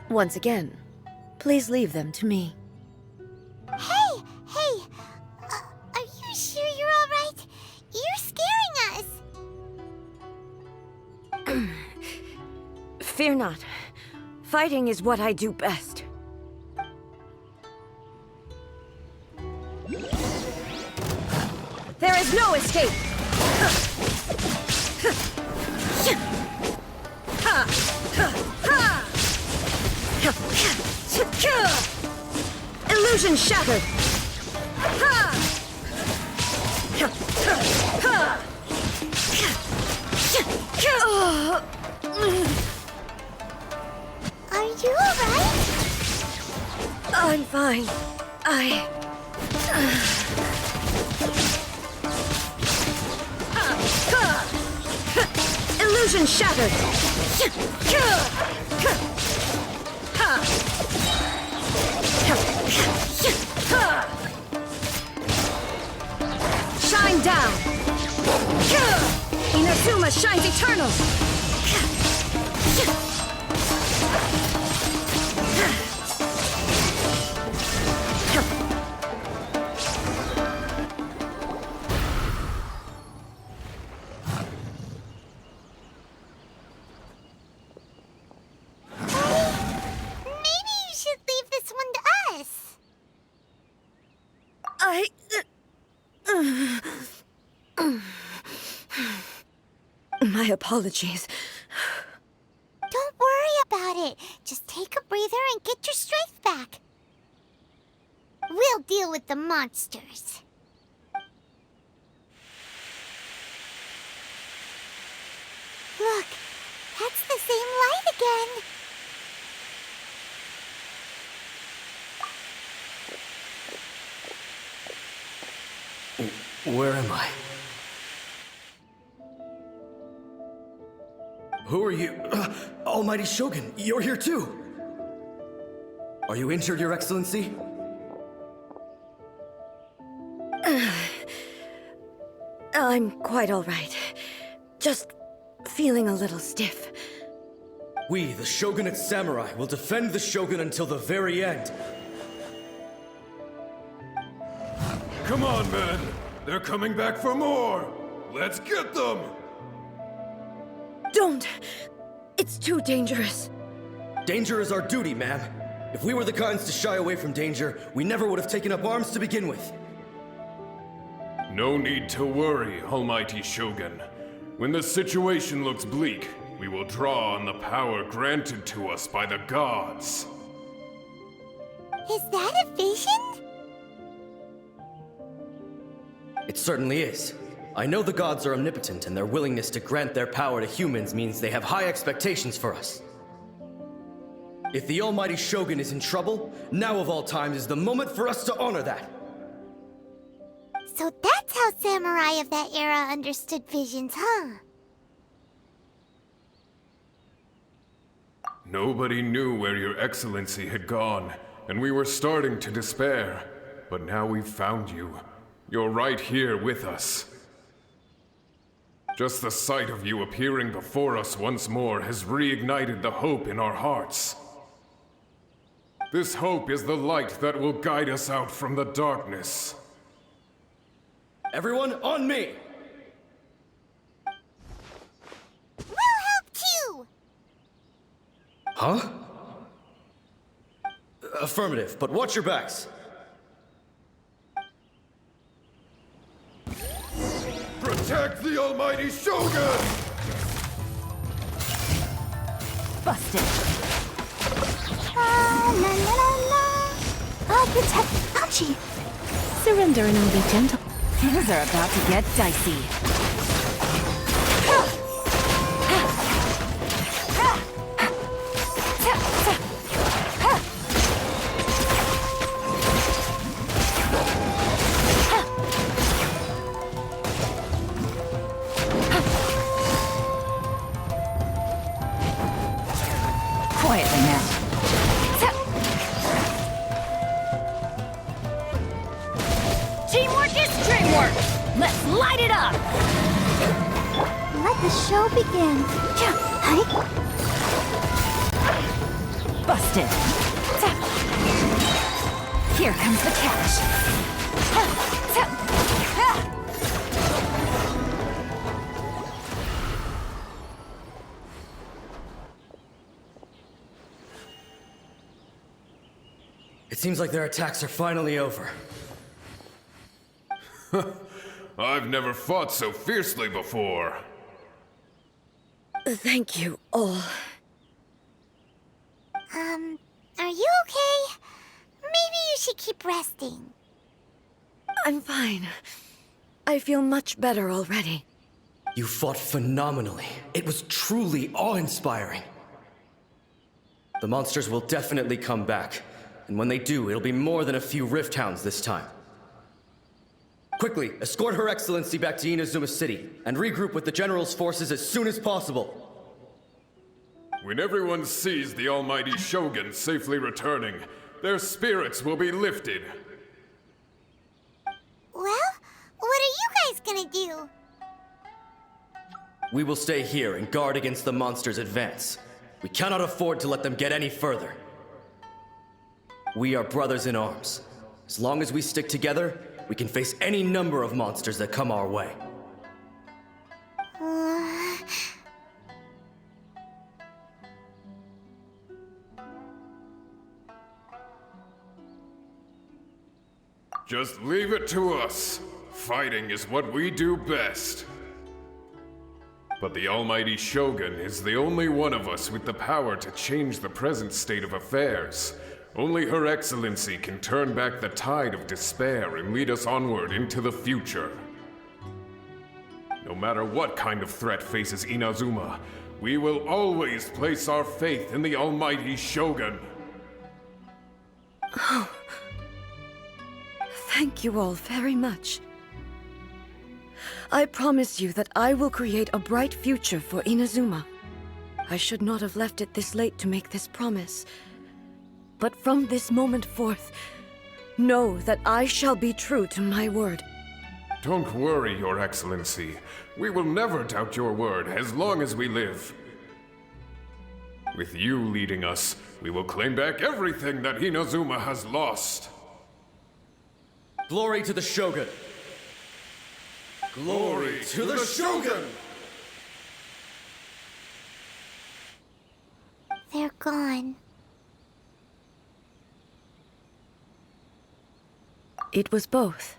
Once again, please leave them to me. Hey! Are you sure you're all right? You're scaring us! Fear not. Fighting is what I do best. There is no escape! Illusion shattered! Are you alright? I'm fine. Illusion shattered! Shine down! Inazuma shines eternal! Maybe you should leave this one to us. My apologies. Don't worry about it. Just take a breather and get your strength back. We'll deal with the monsters. Look, that's the same light again. Where am I? Who are you? Almighty Shogun, you're here too! Are you injured, Your Excellency? I'm quite all right. Just feeling a little stiff. We, the Shogunate Samurai, will defend the Shogun until the very end. Come on, men! They're coming back for more! Let's get them! Don't! It's too dangerous. Danger is our duty, ma'am. If we were the kinds to shy away from danger, we never would have taken up arms to begin with. No need to worry, Almighty Shogun. When the situation looks bleak, we will draw on the power granted to us by the gods. Is that a vision? It certainly is. I know the gods are omnipotent, and their willingness to grant their power to humans means they have high expectations for us. If the Almighty Shogun is in trouble, now of all times is the moment for us to honor that. So that's how samurai of that era understood visions, huh? Nobody knew where Your Excellency had gone, and we were starting to despair. But now we've found you. You're right here with us. Just the sight of you appearing before us once more has reignited the hope in our hearts. This hope is the light that will guide us out from the darkness. Everyone, on me! We'll help too! Huh? Affirmative, but watch your backs. Protect the Almighty Shogun! Busted. La la la la. I'll protect. Ouchie! Surrender and I'll be gentle. Things are about to get dicey. Quietly now. Teamwork is dreamwork! Let's light it up! Let the show begin. Busted. Here comes the catch. It seems like their attacks are finally over. I've never fought so fiercely before. Thank you all. Are you okay? Maybe you should keep resting. I'm fine. I feel much better already. You fought phenomenally. It was truly awe-inspiring. The monsters will definitely come back. And when they do, it'll be more than a few Rift Hounds this time. Quickly, escort Her Excellency back to Inazuma City, and regroup with the General's forces as soon as possible. When everyone sees the almighty Shogun safely returning, their spirits will be lifted. Well, what are you guys gonna do? We will stay here and guard against the monsters' advance. We cannot afford to let them get any further. We are brothers in arms. As long as we stick together, we can face any number of monsters that come our way. Just leave it to us. Fighting is what we do best. But the almighty Shogun is the only one of us with the power to change the present state of affairs. Only Her Excellency can turn back the tide of despair and lead us onward into the future. No matter what kind of threat faces Inazuma, we will always place our faith in the almighty Shogun. Thank you all very much. I promise you that I will create a bright future for Inazuma. I should not have left it this late to make this promise. But from this moment forth, know that I shall be true to my word. Don't worry, Your Excellency. We will never doubt your word as long as we live. With you leading us, we will claim back everything that Inazuma has lost. Glory to the Shogun! Glory to the Shogun! They're gone. It was both.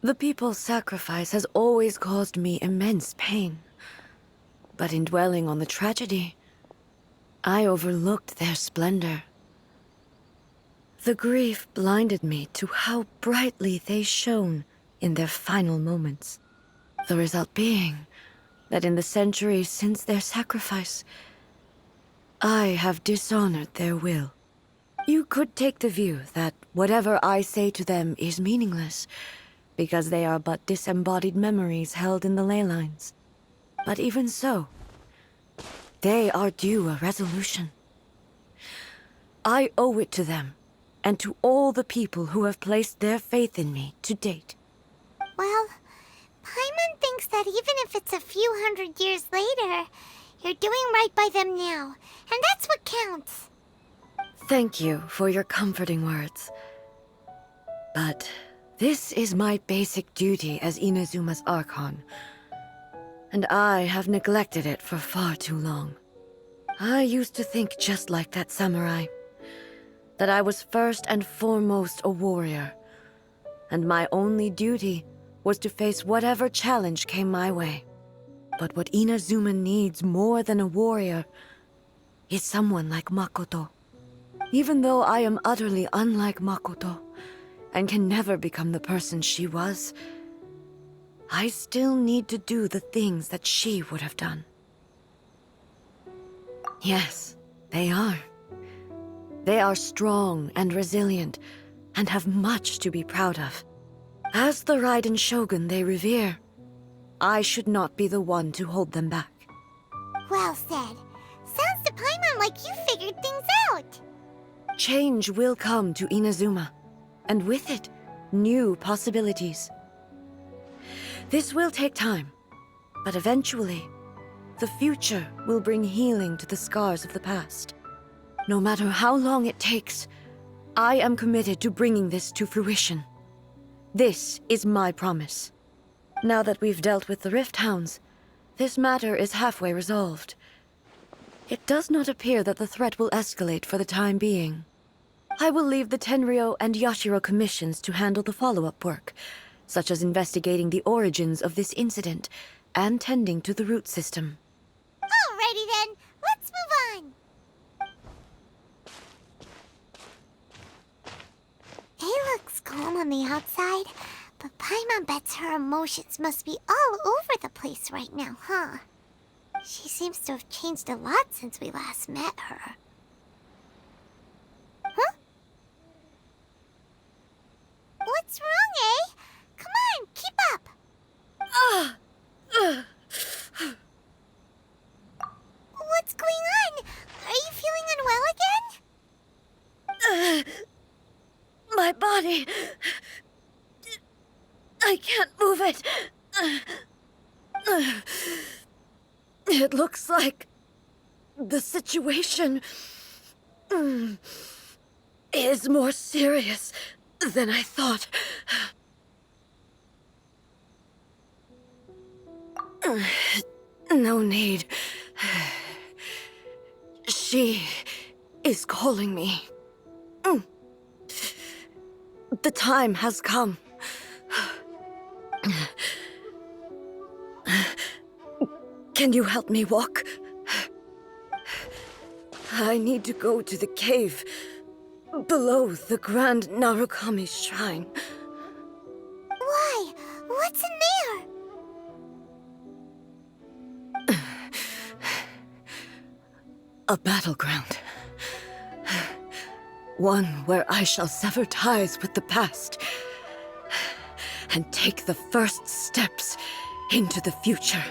The people's sacrifice has always caused me immense pain. But in dwelling on the tragedy, I overlooked their splendor. The grief blinded me to how brightly they shone in their final moments. The result being that in the centuries since their sacrifice, I have dishonored their will. You could take the view that whatever I say to them is meaningless, because they are but disembodied memories held in the ley lines. But even so, they are due a resolution. I owe it to them, and to all the people who have placed their faith in me to date. Well, Paimon thinks that even if it's a few hundred years later, you're doing right by them now, and that's what counts. Thank you for your comforting words. But this is my basic duty as Inazuma's Archon, and I have neglected it for far too long. I used to think just like that samurai, that I was first and foremost a warrior, and my only duty was to face whatever challenge came my way. But what Inazuma needs more than a warrior is someone like Makoto. Even though I am utterly unlike Makoto, and can never become the person she was, I still need to do the things that she would have done. Yes, they are. They are strong and resilient, and have much to be proud of. As the Raiden Shogun they revere, I should not be the one to hold them back. Well said. Sounds to like you figured things out. Change will come to Inazuma, and with it, new possibilities. This will take time, but eventually, the future will bring healing to the scars of the past. No matter how long it takes, I am committed to bringing this to fruition. This is my promise. Now that we've dealt with the Rift Hounds, this matter is halfway resolved. It does not appear that the threat will escalate for the time being. I will leave the Tenryo and Yashiro commissions to handle the follow-up work, such as investigating the origins of this incident and tending to the root system. Alrighty then, let's move on. It looks calm on the outside, but Paimon bets her emotions must be all over the place right now, huh? She seems to have changed a lot since we last met her. Huh? What's wrong, eh? Come on, keep up! What's going on? Are you feeling unwell again? My body... I can't move it. It looks like the situation is more serious than I thought. No need. She is calling me. The time has come. Can you help me walk? I need to go to the cave below the Grand Narukami Shrine. Why? What's in there? A battleground. One where I shall sever ties with the past and take the first steps into the future.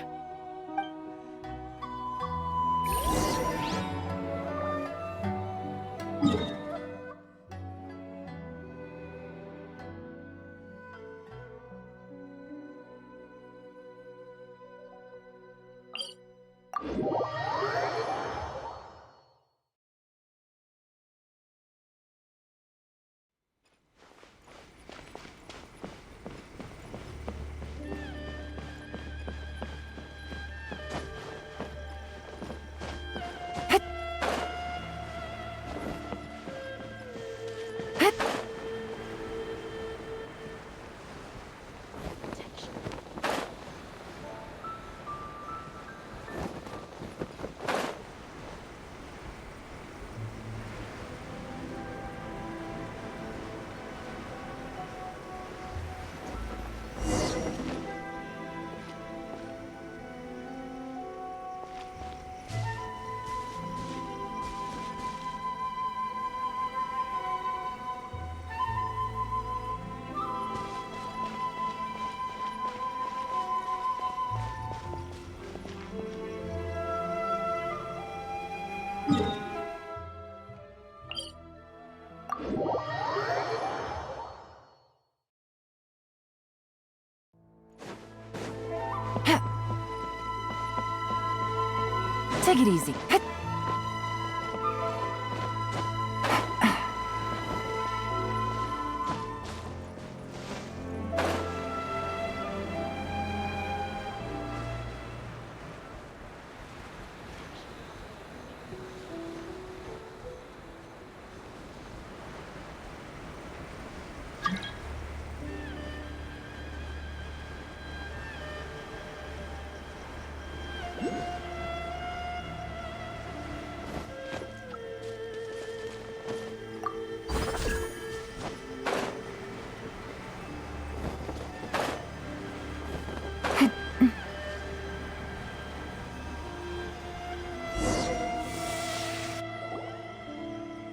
Take it easy.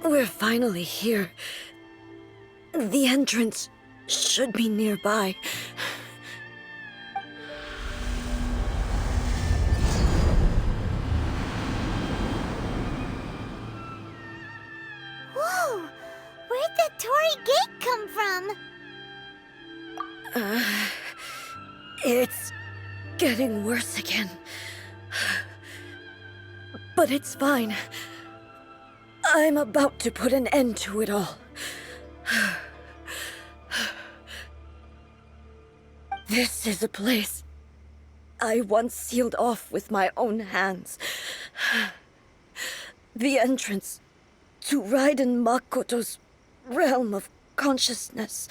We're finally here. The entrance should be nearby. Torii Gate come from? It's getting worse again. But it's fine. I'm about to put an end to it all. This is a place I once sealed off with my own hands. The entrance to Raiden Makoto's realm of consciousness.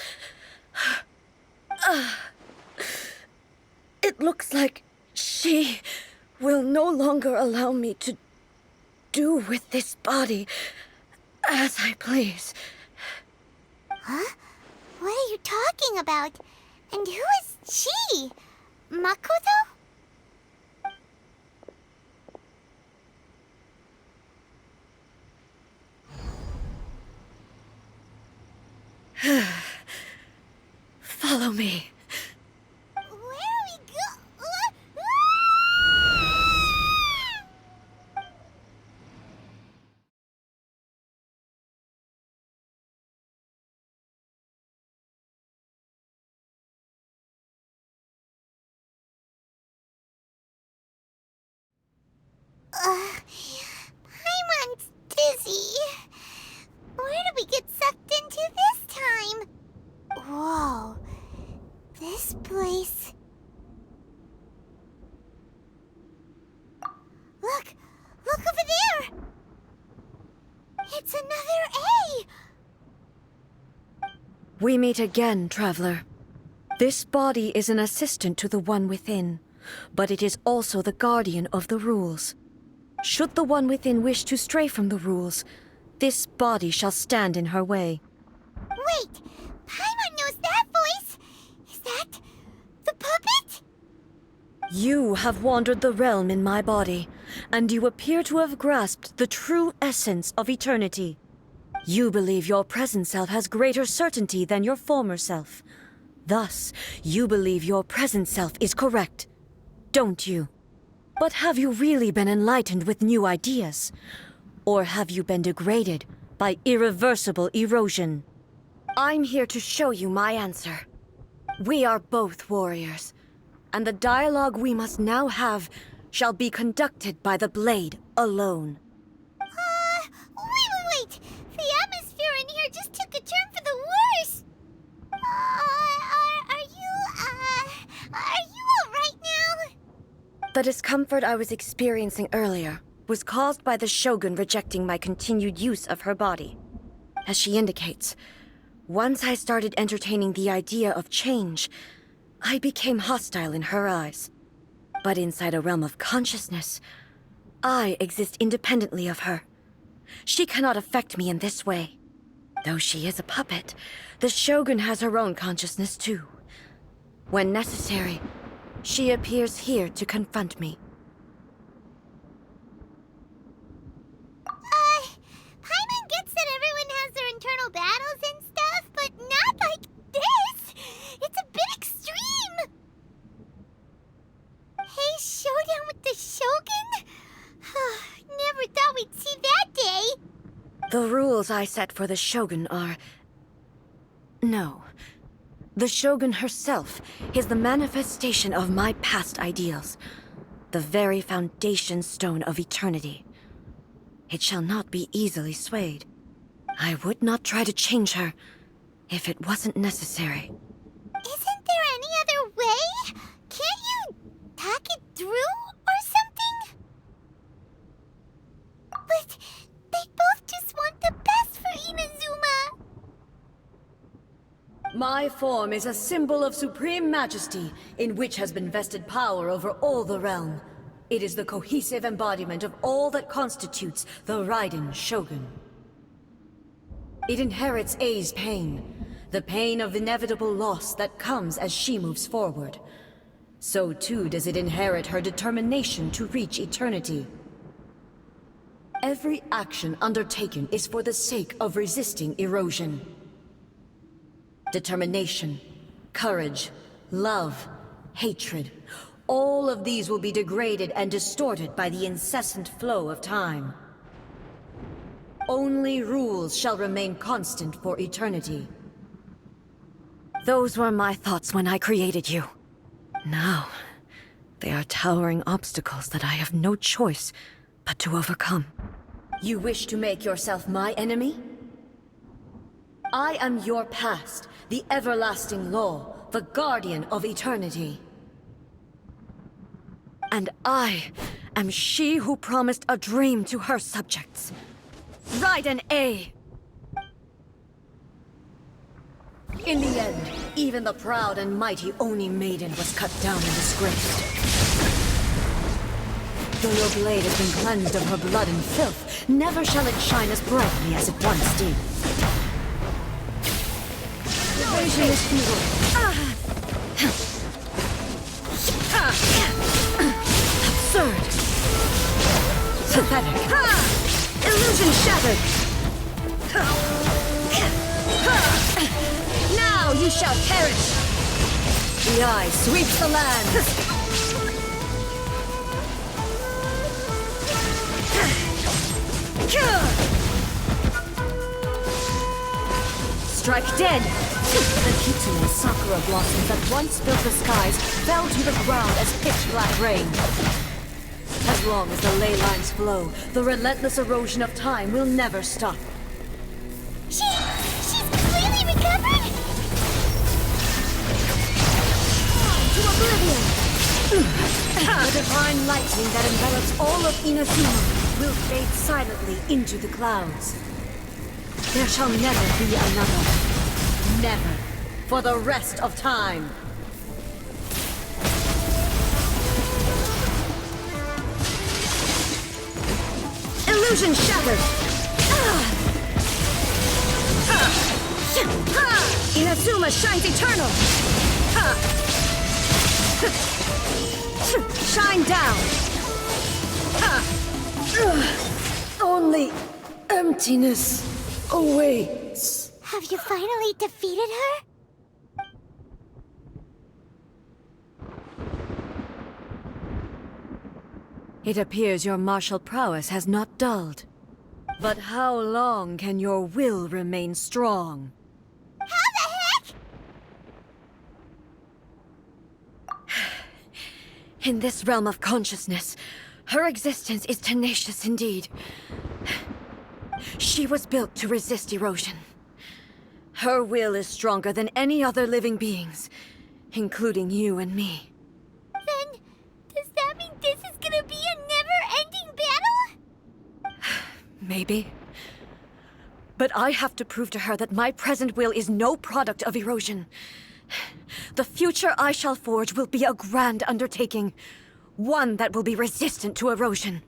It looks like she will no longer allow me to do with this body as I please. Huh? What are you talking about? And who is she? Makoto? Follow me. Where are we go? Paimon's dizzy. Where did we get sucked into this time? Whoa. This place... Look! Look over there! It's another A! We meet again, traveler. This body is an assistant to the One Within, but it is also the guardian of the rules. Should the One Within wish to stray from the rules, this body shall stand in her way. Wait! Paimon knows that voice! Is that... the puppet? You have wandered the realm in my body, and you appear to have grasped the true essence of eternity. You believe your present self has greater certainty than your former self. Thus, you believe your present self is correct, don't you? But have you really been enlightened with new ideas? Or have you been degraded by irreversible erosion? I'm here to show you my answer. We are both warriors, and the dialogue we must now have shall be conducted by the blade alone. Wait! The atmosphere in here just took a turn for the worse! Are you alright now? The discomfort I was experiencing earlier was caused by the Shogun rejecting my continued use of her body. As she indicates, once I started entertaining the idea of change, I became hostile in her eyes. But inside a realm of consciousness, I exist independently of her. She cannot affect me in this way. Though she is a puppet, the Shogun has her own consciousness too. When necessary, she appears here to confront me. Paimon gets that everyone has their internal battles and stuff, but not like this! It's a bit extreme! Hey, showdown with the Shogun? Never thought we'd see that day! The rules I set for the Shogun are... No. The Shogun herself is the manifestation of my past ideals. The very foundation stone of eternity. It shall not be easily swayed. I would not try to change her if it wasn't necessary. Isn't there any other way? Can't you talk it through or something? But they both just want the best for Inazuma. My form is a symbol of supreme majesty, in which has been vested power over all the realm. It is the cohesive embodiment of all that constitutes the Raiden Shogun. It inherits Ei's pain, the pain of inevitable loss that comes as she moves forward. So too does it inherit her determination to reach eternity. Every action undertaken is for the sake of resisting erosion. Determination, courage, love, hatred, all of these will be degraded and distorted by the incessant flow of time. only rules shall remain constant for eternity. Those were my thoughts when I created you. Now, they are towering obstacles that I have no choice but to overcome. You wish to make yourself my enemy? I am your past, the everlasting law, the guardian of eternity. And I am she who promised a dream to her subjects. Raiden Ei! In the end, even the proud and mighty Oni maiden was cut down and disgraced. Though your blade has been cleansed of her blood and filth, never shall it shine as brightly as it once did. Evasion is futile. Absurd. Pathetic. Illusion shattered. Now you shall perish. The eye sweeps the land. Strike dead! The Kitsune Sakura blossoms that once filled the skies fell to the ground as pitch-black rain. As long as the ley lines flow, the relentless erosion of time will never stop. She's completely recovered? To oblivion! The divine lightning that envelops all of Inazuma will fade silently into the clouds. There shall never be another. Never. For the rest of time. Illusion shattered! Inazuma shines eternal! Shine down! Only emptiness awaits. Have you finally defeated her? It appears your martial prowess has not dulled. But how long can your will remain strong? How the heck? In this realm of consciousness, her existence is tenacious indeed. She was built to resist erosion. Her will is stronger than any other living being's, including you and me. Then, does that mean this is gonna be a never-ending battle? Maybe. But I have to prove to her that my present will is no product of erosion. The future I shall forge will be a grand undertaking, one that will be resistant to erosion.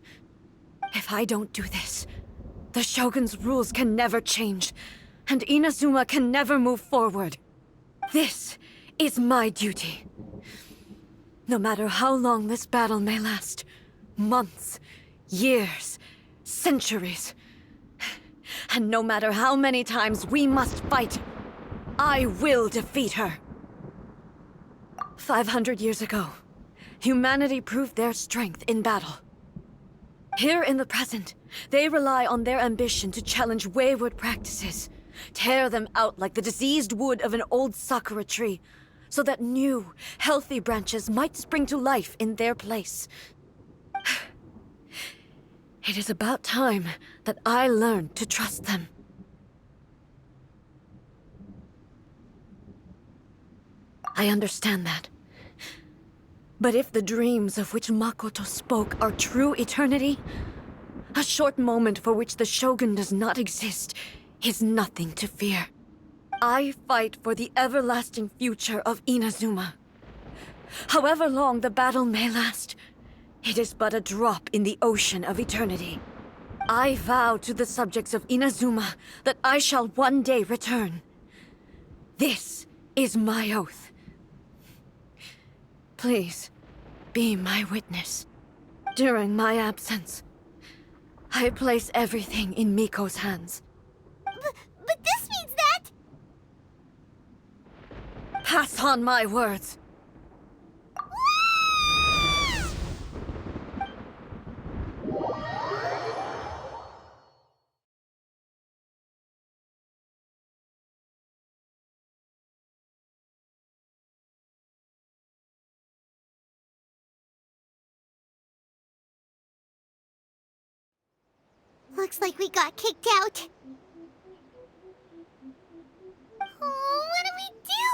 If I don't do this, the Shogun's rules can never change, and Inazuma can never move forward. This is my duty. No matter how long this battle may last, months, years, centuries, and no matter how many times we must fight, I will defeat her. 500 years ago, humanity proved their strength in battle. Here in the present, they rely on their ambition to challenge wayward practices, tear them out like the diseased wood of an old sakura tree, so that new, healthy branches might spring to life in their place. It is about time that I learned to trust them. I understand that. But if the dreams of which Makoto spoke are true eternity, a short moment for which the Shogun does not exist is nothing to fear. I fight for the everlasting future of Inazuma. However long the battle may last, it is but a drop in the ocean of eternity. I vow to the subjects of Inazuma that I shall one day return. This is my oath. Please, be my witness. During my absence, I place everything in Miko's hands. But this means that... Pass on my words. Looks like we got kicked out. Oh, what do we do?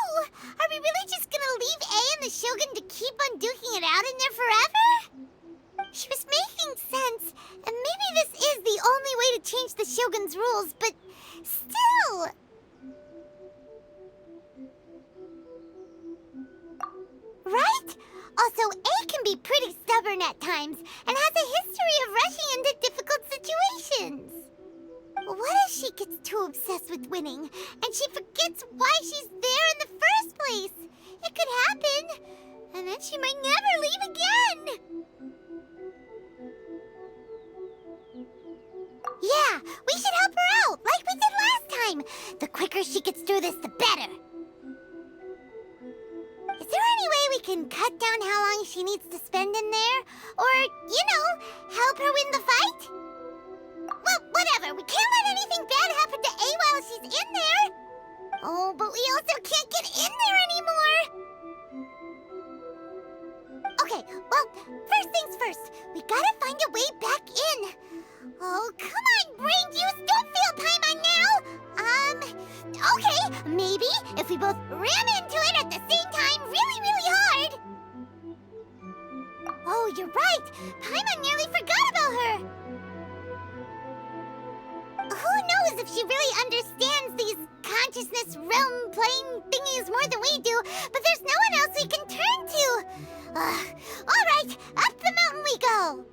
Are we really just gonna leave A and the Shogun to keep on duking it out in there forever? She was making sense, and maybe this is the only way to change the Shogun's rules, but still... Right? Also, A can be pretty stubborn at times, and has a history of rushing into difficult situations. What if she gets too obsessed with winning, and she forgets why she's there in the first place? It could happen, and then she might never leave again. Yeah, we should help her out, like we did last time. The quicker she gets through this, the better. Is there any way we can cut down how long she needs to spend in there? Or, you know, help her win the fight? Well, whatever. We can't let anything bad happen to A while she's in there. Oh, but we also can't get in there anymore. Okay, well, first things first. We gotta find a way back in. Oh, come on, brain juice. Don't feel Paimon now. Okay, maybe if we both ram into it at the same time really, really hard. Oh, you're right. Paimon nearly forgot about her. Who knows if she really understands these consciousness realm plane thingies more than we do, but there's no one else we can turn to. All right, up the mountain we go.